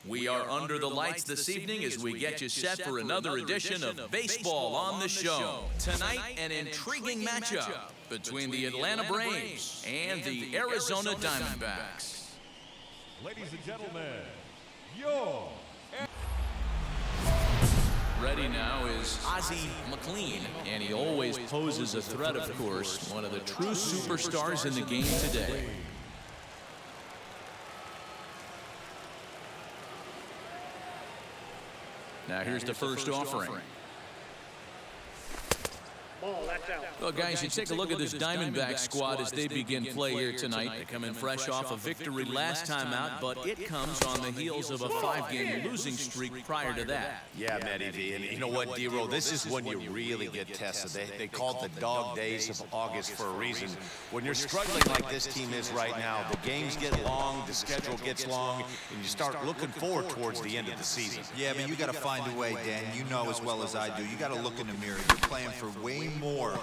We are under the lights this evening as we get you set for another edition of Baseball on the Show. Tonight, an intriguing matchup between the Atlanta Braves and the Arizona Diamondbacks. Ladies and gentlemen, your... Ready now is Ozzie McLean, and he always poses a threat, of course, one of the true superstars in the game today. Now here's the first offering. Well, guys, you take a look at this Diamondback squad as they begin play here tonight. They come in fresh off a victory last time out, but it comes on the heels of a 5-game losing streak prior to that. Yeah, Matty V, and you know what, D-Roll, this is when you really get tested. They call it the dog days of August for a reason. When you're struggling like this team is right now, the games get long, the schedule gets long, and you start looking forward towards the end of the season. Yeah, but you got to find a way, Dan. You know as well as I do. You got to look in the mirror. You're playing for way more,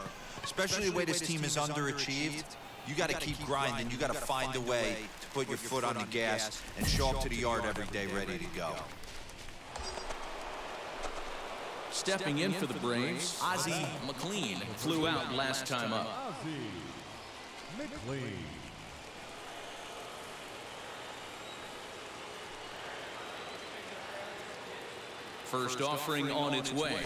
especially the way this team is underachieved. You got to keep grinding. You got to find a way to put your foot on the gas and show up to the yard every day ready to go. Stepping in for the Braves, Ozzie McLean flew out last time up. Ozzie McLean. First offering on its way.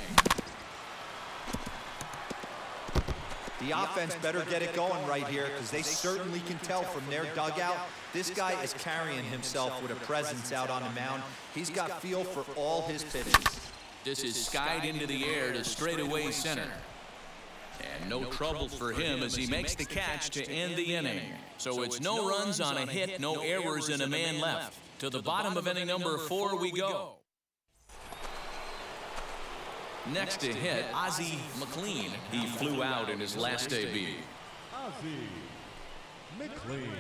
The offense better get it going right here because they certainly can tell from their dugout. This guy is carrying himself with a presence out on the mound. He's got feel for all his pitches. This is skied into the air to straightaway center. And no trouble for him as he makes the catch to end the inning. So it's no runs on a hit, no errors, and a man left. To the bottom of inning number 4 we go. Next to hit, Ozzie McLean. He flew out in his last debut. Ozzie McLean.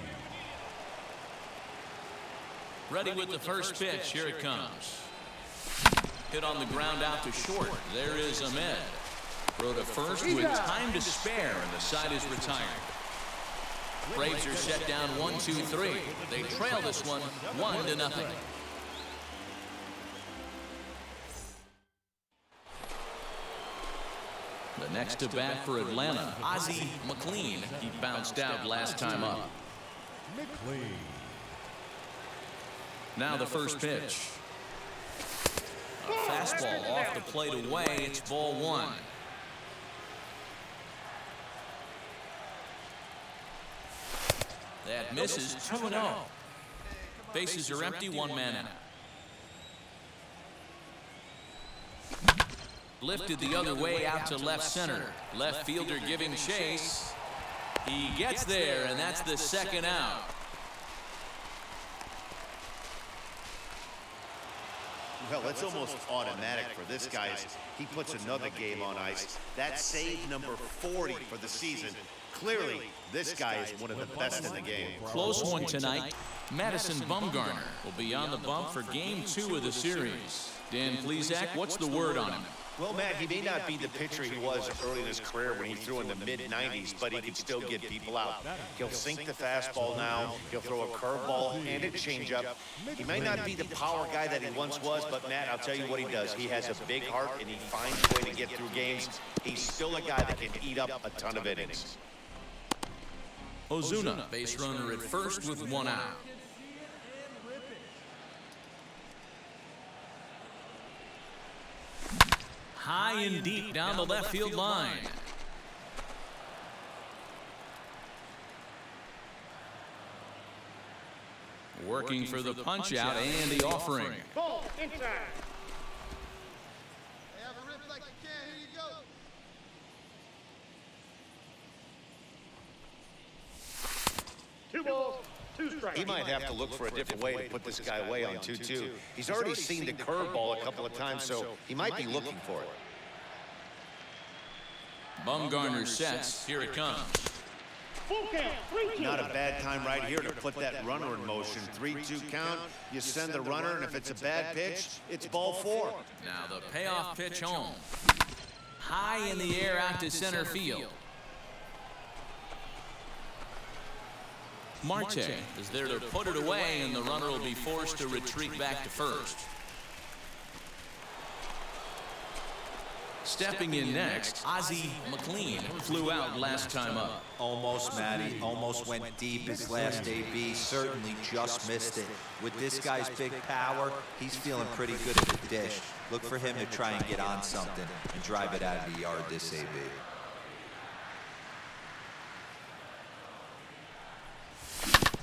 Ready with the first pitch. Here it comes. Hit on the ground out to short. There is Ahmed. Throw to first with time to spare, and the side is retired. Braves are set down 1-2-3. They trail this one 1-0. The next to bat for Atlanta, Ozzie McLean. He bounced out last time up. McLean. Now the first pitch. A fastball off the plate away. It's ball 1. That misses 2-0. Bases are empty, 1 man out. Lifted the other way out to left center. Left fielder giving chase. He gets there, and that's the second out. Well, it's almost automatic for this guy. He puts another game on ice. That's save number 40 for the season. Clearly, this guy is one of the best in the game. Close one tonight. Madison Bumgarner will be on the bump for Game 2 of the series. Dan Plesac, what's the word on him? Well, Matt, he may not be the pitcher he was early in his career when he threw in the mid-90s, but he can still get people out. He'll sink the fastball now. He'll throw a curveball and a changeup. He may not be the power guy that he once was, but, Matt, I'll tell you what he does. He has a big heart, and he finds a way to get through games. He's still a guy that can eat up a ton of innings. Ozuna, base runner at first with 1 out. High and deep down the left field line. Working for the punch out and the offering. Ball inside. Two balls, 2 strikes. He might have to look for a different way to put this guy away on 2-2. He's already seen the curveball a couple of times, so he might be looking for it. Bumgarner sets. Here it comes. Full count, 3-2. Not a bad time right here to put that runner in motion. 3-2 count. You send the runner, and if it's a bad pitch, it's ball 4. Now the payoff pitch home. High in the air out to center field. Marte is there to put it away, and the runner will be forced to retreat back to first. Stepping in next, Ozzie McLean flew out last time up. Almost, Matty. Almost went deep his last AB. Certainly just missed it. With this guy's big power, he's feeling pretty good at the dish. Look for him to try and get on something and drive it out of the yard this AB.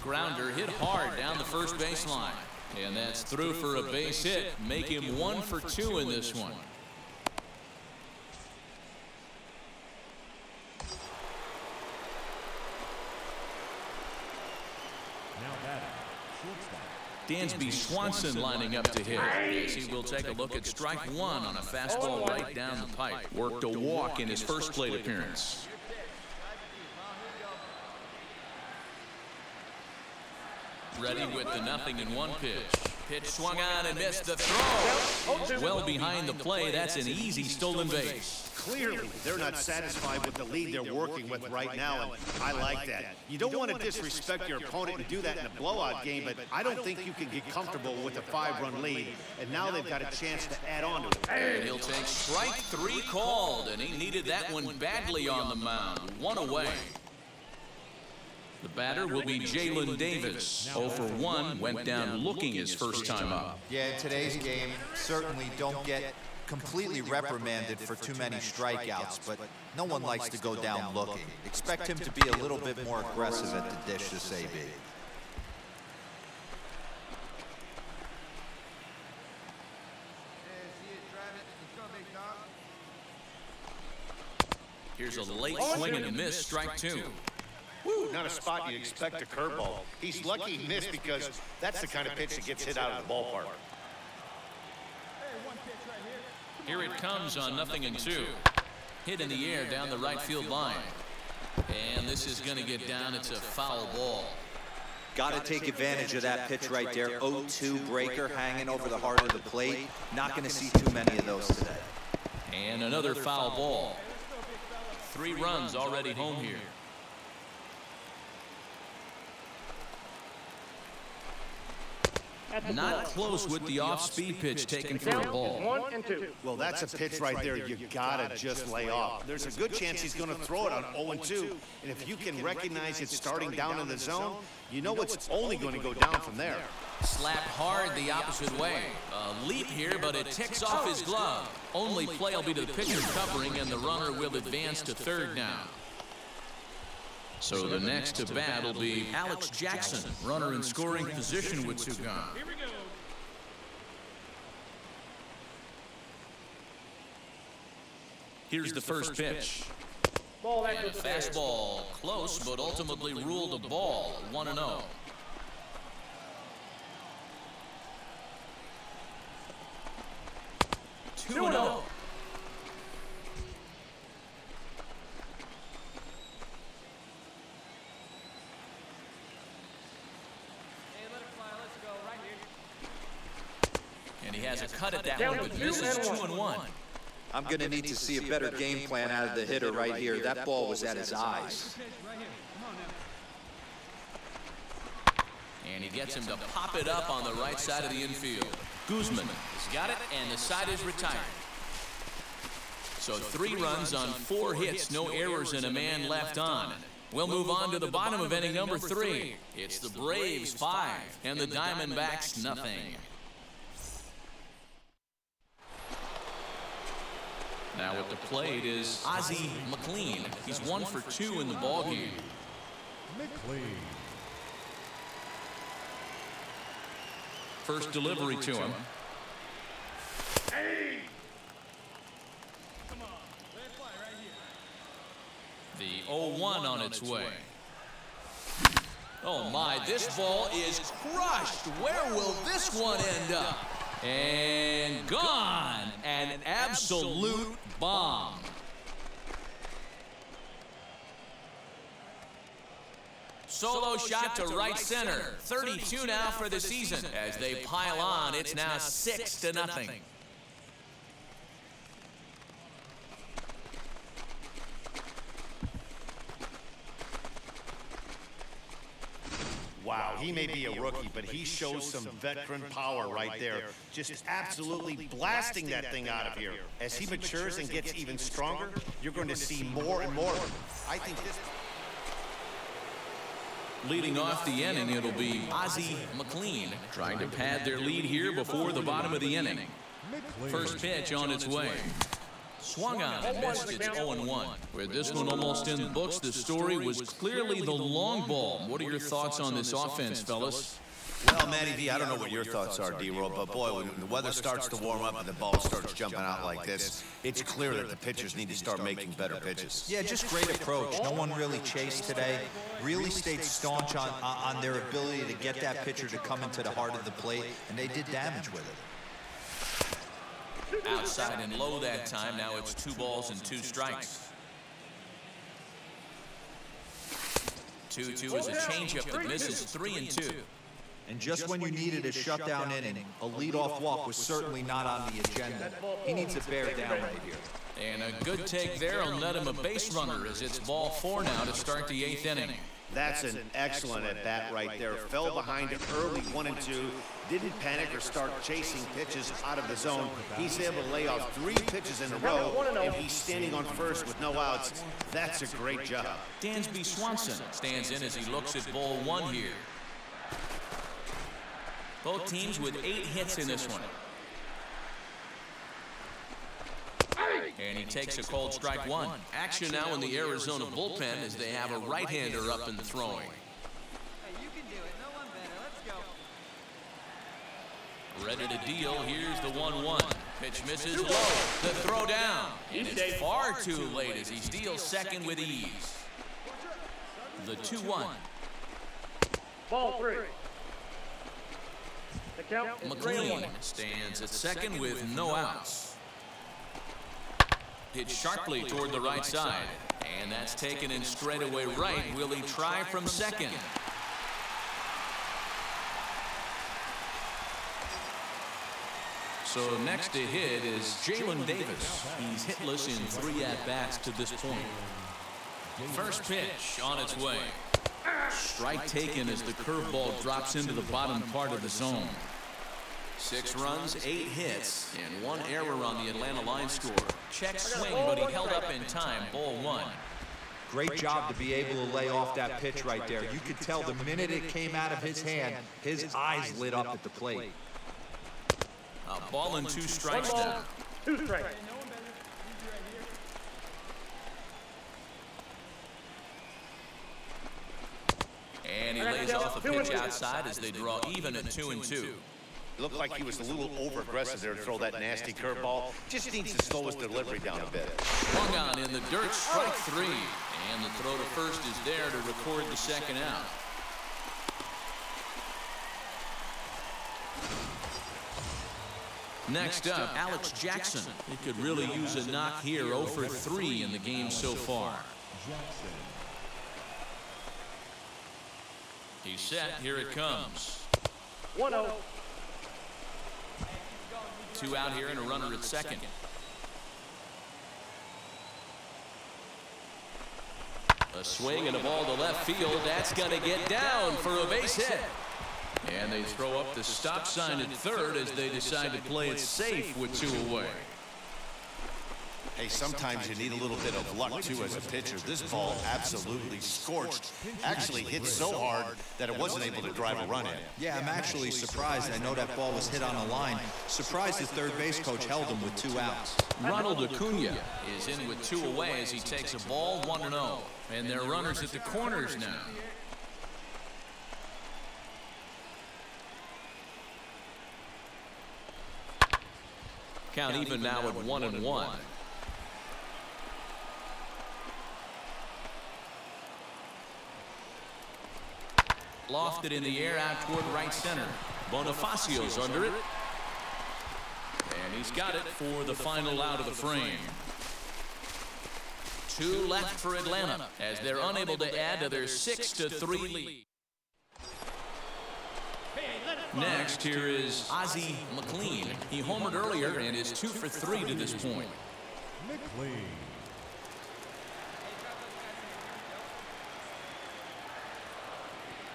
Grounder hit hard down the first baseline. And that's through for a base hit. Make him 1 for 2 in this one. Dansby Swanson lining up to hit. Yes, he will take a look at strike 1 on a fastball right down the pipe. Worked a walk in his first plate appearance. Ready with the 0-1 pitch. Pitch swung on and missed the throw. Well behind the play, that's an easy stolen base. Clearly, they're not satisfied with the lead they're working with right now, and I like that. You don't want to disrespect your opponent and do that in a blowout game, but I don't think you can get comfortable with a 5-run lead, and now they've got a chance to add on to it. And he'll take strike 3 called, and he needed that one badly on the mound. 1 away. The batter will be Jalen Davis. 0 for 1, went down looking his first time up. Yeah, in today's game, certainly don't get completely reprimanded for too many strikeouts, but no one likes to go down looking. Expect him to be a little bit more aggressive at the dish this AB. Here's a late swing and a miss, strike 2. Woo, not a spot you'd expect a curveball. He's lucky he missed because that's the kind of pitch that gets hit out of the ballpark. Here it comes on 0-2. Hit in the air down the right field line. And this is going to get down. It's a foul ball. Got to take advantage of that pitch right there. 0-2 breaker hanging over the heart of the plate. Not going to see too many of those today. And another foul ball. 3 runs already home here. Not close with the off-speed pitch taken for a ball. 1 and 2. Well, that's a pitch right there you gotta just lay off. There's a good chance he's gonna throw it on 0-2, and if you can recognize it's starting down in the zone, you know it's only going to go down from there. Slapped hard the opposite way. A leap here, but it ticks off his glove. Only play will be to the pitcher covering, and the runner will advance to third now. So the next to bat will be Alex Jackson, runner in scoring position with 2 gone. Here we go. Here's the first pitch. Ball And a after the fair. fastball, close, but ultimately ruled a ball, 1-0. Two 2-0. And he has a cut at that one, but misses 2-1. I'm going to need to see a better game plan out of the hitter right here. That ball was at his eyes. And he gets him to pop it up on the right side of the infield. Guzman has got it, and the side is retired. So 3 runs on 4 hits, no errors, and a man left on. We'll move on to the bottom of inning number 3. It's the Braves 5 and the Diamondbacks nothing. Now at the plate is Ozzie McLean. He's 1 for 2 in the ballgame. McLean. First delivery to him. Hey! The 0-1 on its way. Oh my, this ball is crushed. Where will this one end up? And gone. An absolute bomb. Solo shot to right center. 32 now for the season. As they pile on, it's now 6-0. Wow, he may be a rookie, but he shows some veteran power right there. Just absolutely blasting that thing out of here. As he matures and gets even stronger, you're going to see more and more. I think this... Leading off the inning, it'll be Ozzie McLean trying to pad their lead here before the bottom of the inning. First pitch on its way. Swung on and missed. It's 0-1. With this one almost in the books, the story was clearly the long ball. What are your thoughts on this offense, fellas? Well, Matty V, I don't know what your thoughts are, D-Roll, but boy, when the weather starts to warm up and the ball starts jumping out like this, it's clear that the pitchers need to start making better pitches. Yeah, just great approach. No one really chased today. Really stayed staunch on their ability to get that pitcher to come into the heart of the plate, and they did damage with it. Outside and low that time. Now it's 2 balls and 2 strikes. 2-2 is a changeup that misses. 3-2. And just when you needed a shutdown inning, a leadoff walk was certainly not on the agenda. He needs to bear down right here. And a good take there will net him a base runner as it's ball 4 now to start the 8th inning. That's an excellent at-bat right there. Fell behind it early, 1 and 2. Didn't panic or start chasing pitches out of the zone. He's able to lay off 3 pitches in a row, and he's standing on first with no outs. That's a great job. Dansby Swanson stands in as he looks at ball 1 here. Both teams with 8 hits in this one. And he takes a cold strike 1. Action now in the Arizona bullpen as they have a right-hander up and throwing. Hey, you can do it. No one better. Let's go. Ready to deal. Here's the 1-1. Pitch misses low. The throw down. And it's far too late as he steals second with ease. The 2-1. Ball 3. The count is McLean stands at second with no outs. Hit sharply toward the right side. And that's taken in straightaway right. Will he try from second? So next to hit is Jalen Davis. He's hitless in 3 at-bats to this point. First pitch on its way. Strike taken as the curveball drops into the bottom part of the zone. 6 runs, 8 hits, and 1 error on the Atlanta line score. Check swing, but he held up in time. Ball 1. Great job to be able to lay off that pitch right there. You could tell the minute it came out of his hand, his eyes lit up at the plate. A ball and 2 strikes 1 ball, down. 2 strikes. And he lays off a pitch outside as they draw even at 2-2. It looked like he was a little over-aggressive there to throw that nasty curveball. Just needs to slow his delivery down a bit. Swung on in the dirt, strike 3. And the throw to first is there to record the second out. Next up, Alex Jackson. He could really use a knock here. 0 for 3 in the game so far. He's set. Here it comes. 1-0. 2 out here and a runner at second. A swing and a ball to left field. That's going to get down for a base hit. And they throw up the stop sign at third as they decide to play it safe with 2 away. Hey, sometimes you need a little bit of luck, too, as a pitcher. This ball absolutely scorched. Actually hit so hard that it wasn't able to drive a run in. Yeah, I'm actually surprised. I know that ball was hit on the line. Surprised the third base coach held him with 2 outs. Ronald Acuna is in with 2 away as he takes a ball 1-0. And they're runners at the corners now. Count even now at 1-1. Lofted in the air out toward right center. Bonifacio's under it. And he's got it for the final out of the frame. 2 left for Atlanta as they're unable to add to their 6-3 lead. Next, here is Ozzie McLean. He homered earlier and is 2 for 3 to this point. McLean.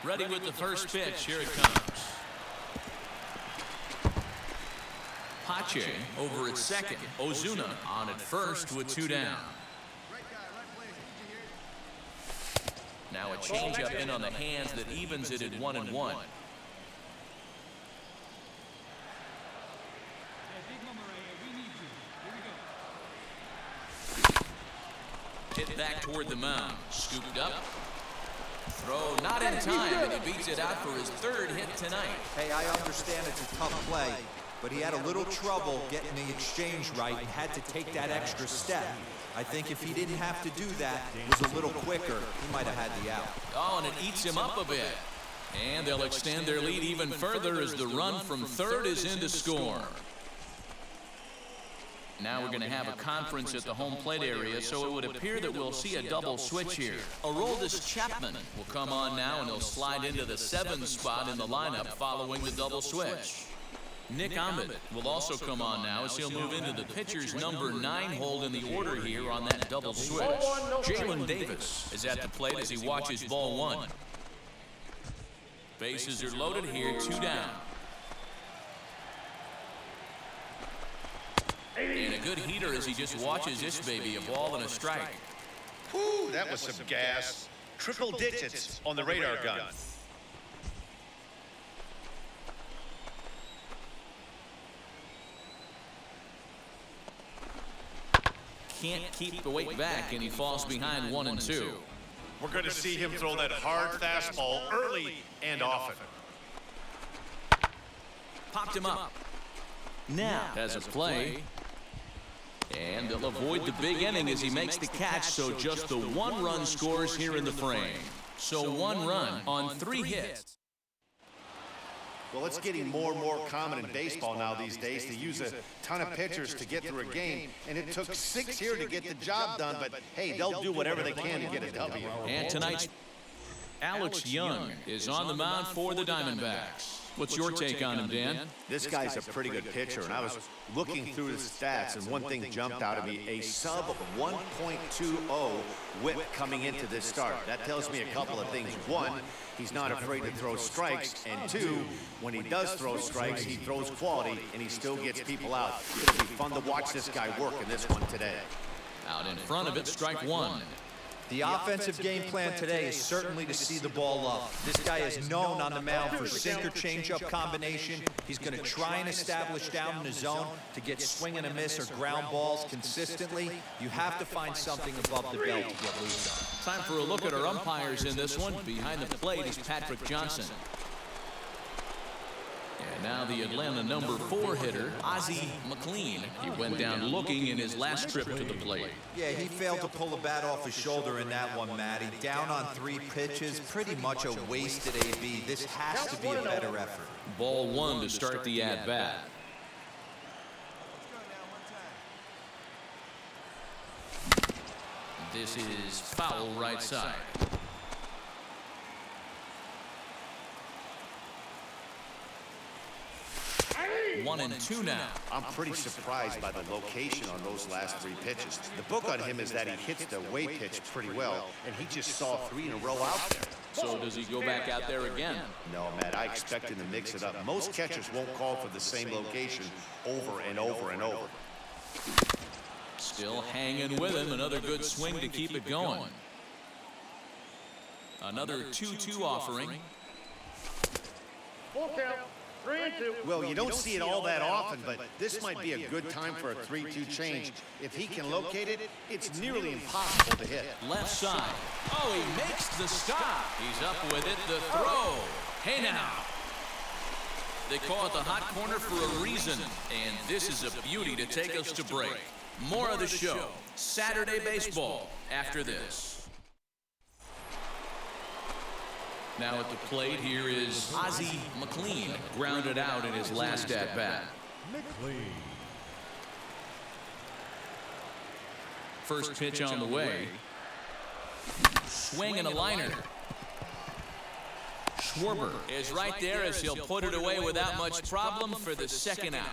Ready with the first pitch. Here it comes. Pache over at second. Ozuna on at first with 2 down. Now a changeup in on the hands that evens it at 1-1. Hit back toward the mound. Scooped up. Throw not in time, and he beats it out for his 3rd hit tonight. Hey, I understand it's a tough play, but he had a little trouble getting the exchange right and had to take that extra step. I think if he didn't have to do that, was a little quicker, he might have had the out. Oh, and it eats him up a bit. And they'll extend their lead even further as the run from third is in to score. Now we're going to have a conference at the home plate area, so it would appear that we'll see a double switch here. Aroldis Chapman will come on now, and he'll slide into the 7th spot in the lineup following the double switch. Nick Ahmed will also come on now as he'll move into the pitcher's number 9 hole in the order here on that double switch. Jalen Davis is at the plate as he watches ball 1. Bases are loaded here, 2 down. And a good heater as he just watches this baby, a ball and a strike. Whew, that was some gas. Triple digits on the radar gun. Can't keep the weight back, and he falls behind 1-2. We're going to see him throw that hard fastball early and often. Popped him up. Now has a play. And they'll avoid the big inning as he makes the catch, so just the 1 run scores here in the frame. So 1 run on 3 hits. Well, it's getting more and more common in baseball now these days to use a ton of pitchers to get through a game, and it took 6 here to get the job done, but hey, they'll do whatever they can to get a W. And tonight's Alex Young is on the mound for the Diamondbacks. What's your take on him, Dan? This guy's a pretty good pitcher, and I was looking through his stats, and one thing jumped out at me, a sub 1.20 whip coming into this start. That tells me a couple of things. 1, he's not afraid to throw strikes, and 2, when he does throw strikes, he throws quality, and he still gets people out. It'll be fun to watch this guy work in this one today. Out in front of it, strike 1. The offensive game plan today is certainly to see the ball up. This guy is known on the mound for sinker changeup combination. He's going to try and establish down in the zone to get swing and a miss or ground balls consistently. You have to find something above the belt to get loose on. Time for a look at our umpires in this one. Behind the plate is Patrick Johnson. And now the Atlanta number 4 hitter, Ozzie McLean. He went down looking in his last trip to the plate. Yeah, he failed to pull the bat off his shoulder in that one, Matty. Down on 3 pitches, pretty much a wasted AB. This has to be a better effort. Ball 1 to start the at-bat. This is foul right side. 1-2 now. I'm pretty surprised by the location on those last 3 pitches. The book on him is that he hits the away pitch pretty well, and he just saw 3 in a row out there. So does he go back out there again? No, Matt, I expect him to mix it up. Most catchers won't call for the same location over and over and over. Still hanging with him. Another good swing to keep it going. Another 2-2 offering. Full count. 3-2. Well, you don't see it all that often, but this might be a good time for a 3-2 change. If he can locate it, it's nearly impossible to hit. Left side. Oh, he makes the stop. He's up with it. The throw. Hey now. They call it the hot corner for a reason, and this is a beauty to take us to break. More of the show. Saturday baseball after this. Now at the plate, here is Ozzie McLean, grounded out in his last at-bat. McLean. First pitch on the way. Swing and a liner. Schwarber is right there as he'll put it away without much problem for the second out.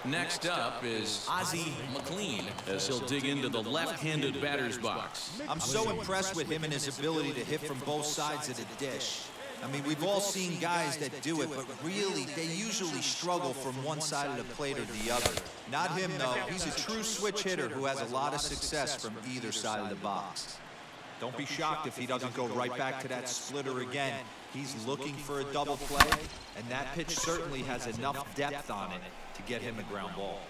Next up is Ozzie McLean as he'll dig into the left-handed batter's box. I'm so impressed with him and his ability to hit from both sides of the dish. I mean, we've all seen guys that do it, but really, they usually struggle from one side of the plate or the other. Not him, though. He's a true switch hitter who has a lot of success from either side of the box. Don't be shocked if he doesn't go right back to that splitter again. He's looking for a double play, and that pitch certainly has enough depth on it to get him a ground ball.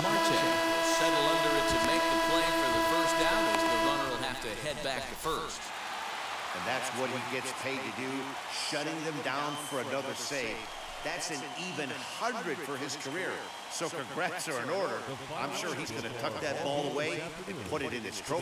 Marte will settle under it to make the play for the first out as the runner will have to head back to first. And that's what he gets paid to do, shutting them down for another save. That's an even 100 for his career. So congrats are in order. I'm sure he's going to tuck that ball away and put it in his trophy